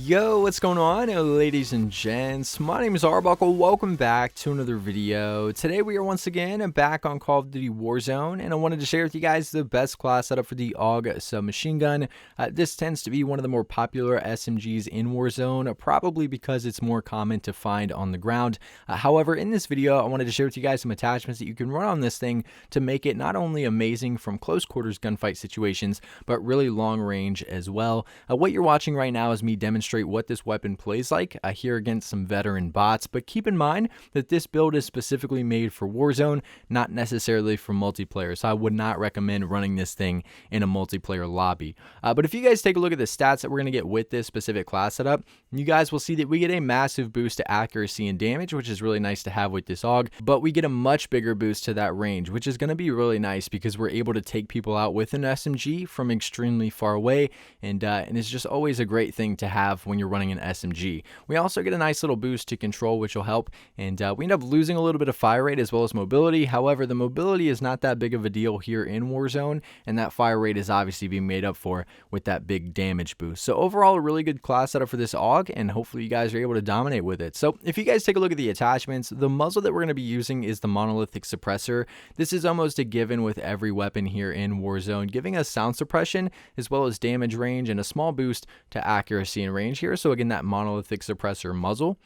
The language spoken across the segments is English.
Yo, what's going on, ladies and gents? My name is Arbuckle. Welcome back to another video. Today we are once again back on Call of Duty Warzone, and I wanted to share with you guys the best class setup for the AUG submachine gun. This tends to be one of the more popular SMGs in Warzone, probably because it's more common to find on the ground. However, in this video, I wanted to share with you guys some attachments that you can run on this thing to make it not only amazing from close quarters gunfight situations, but really long range as well. What you're watching right now is me demonstrate what this weapon plays like here against some veteran bots, but keep in mind that this build is specifically made for Warzone, not necessarily for multiplayer, so I would not recommend running this thing in a multiplayer lobby. But if you guys take a look at the stats that we're going to get with this specific class setup, you guys will see that we get a massive boost to accuracy and damage, which is really nice to have with this AUG, but we get a much bigger boost to that range, which is going to be really nice because we're able to take people out with an SMG from extremely far away, and it's just always a great thing to have when you're running an SMG. We also get a nice little boost to control, which will help, and we end up losing a little bit of fire rate as well as mobility. However, the mobility is not that big of a deal here in Warzone, and that fire rate is obviously being made up for with that big damage boost. So overall, a really good class setup for this AUG, and hopefully you guys are able to dominate with it. So if you guys take a look at the attachments, the muzzle that we're going to be using is the monolithic suppressor. This is almost a given with every weapon here in Warzone, giving us sound suppression as well as damage range and a small boost to accuracy and range here. So again, that monolithic suppressor muzzle.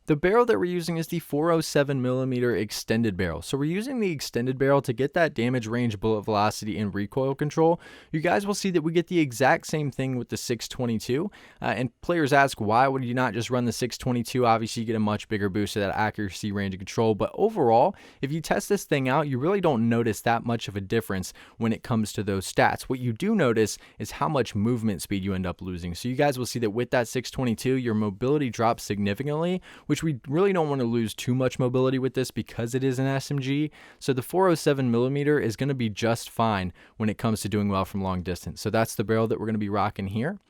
The barrel that we're using is the 407mm extended barrel. So we're using the extended barrel to get that damage range, bullet velocity, and recoil control. You guys will see that we get the exact same thing with the 622. And players ask, why would you not just run the 622? Obviously, you get a much bigger boost to that accuracy, range, and control. But overall, if you test this thing out, you really don't notice that much of a difference when it comes to those stats. What you do notice is how much movement speed you end up losing. So you guys will see that with that 622, your mobility drops significantly, which we really don't want to lose too much mobility with this because it is an SMG. So the 407mm is going to be just fine when it comes to doing well from long distance. So that's the barrel that we're going to be rocking here.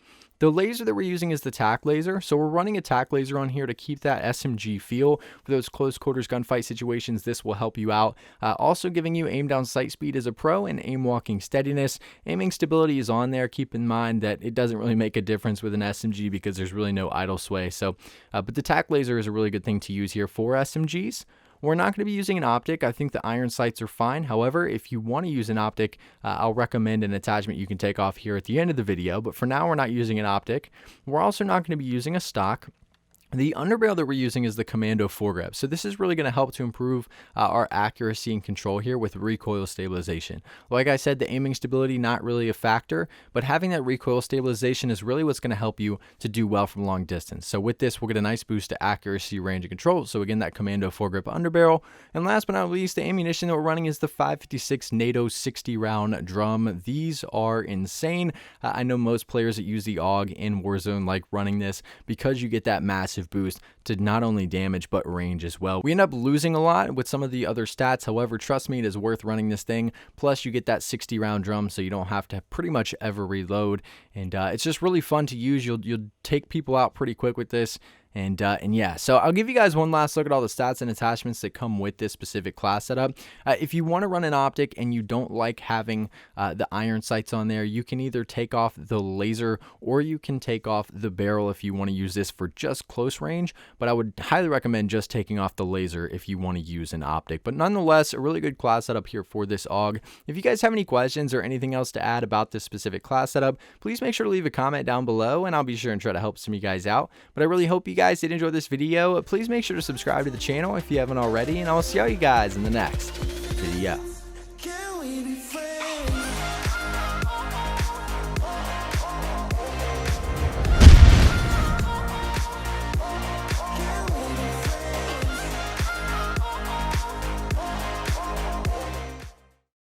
The laser that we're using is the tac laser. So we're running a tac laser on here to keep that SMG feel for those close quarters gunfight situations. This will help you out. Also giving you aim down sight speed as a pro and aim walking steadiness. Aiming stability is on there. Keep in mind that it doesn't really make a difference with an SMG because there's really no idle sway. So, but the tac laser is a really good thing to use here for SMGs. We're not going to be using an optic. I think the iron sights are fine. However, if you want to use an optic, I'll recommend an attachment you can take off here at the end of the video. But for now, we're not using an optic. We're also not going to be using a stock. The underbarrel that we're using is the Commando foregrip. So this is really going to help to improve our accuracy and control here with recoil stabilization. Like I said, the aiming stability, not really a factor, but having that recoil stabilization is really what's going to help you to do well from long distance. So with this, we'll get a nice boost to accuracy, range, and control. So again, that Commando foregrip underbarrel. And last but not least, the ammunition that we're running is the 556 NATO 60 round drum. These are insane. I know most players that use the AUG in Warzone like running this because you get that massive boost to not only damage but range as well. We end up losing a lot with some of the other stats. However, trust me, it is worth running this thing. Plus you get that 60 round drum, so you don't have to pretty much ever reload, and it's just really fun to use. You'll take people out pretty quick with this. And yeah, so I'll give you guys one last look at all the stats and attachments that come with this specific class setup. If you want to run an optic and you don't like having the iron sights on there, you can either take off the laser or you can take off the barrel if you want to use this for just close range. But I would highly recommend just taking off the laser if you want to use an optic. But nonetheless, a really good class setup here for this AUG. If you guys have any questions or anything else to add about this specific class setup, please make sure to leave a comment down below and I'll be sure and try to help some of you guys out. But I really hope you guys did enjoy this video. Please make sure to subscribe to the channel if you haven't already, and I will see all you guys in the next video.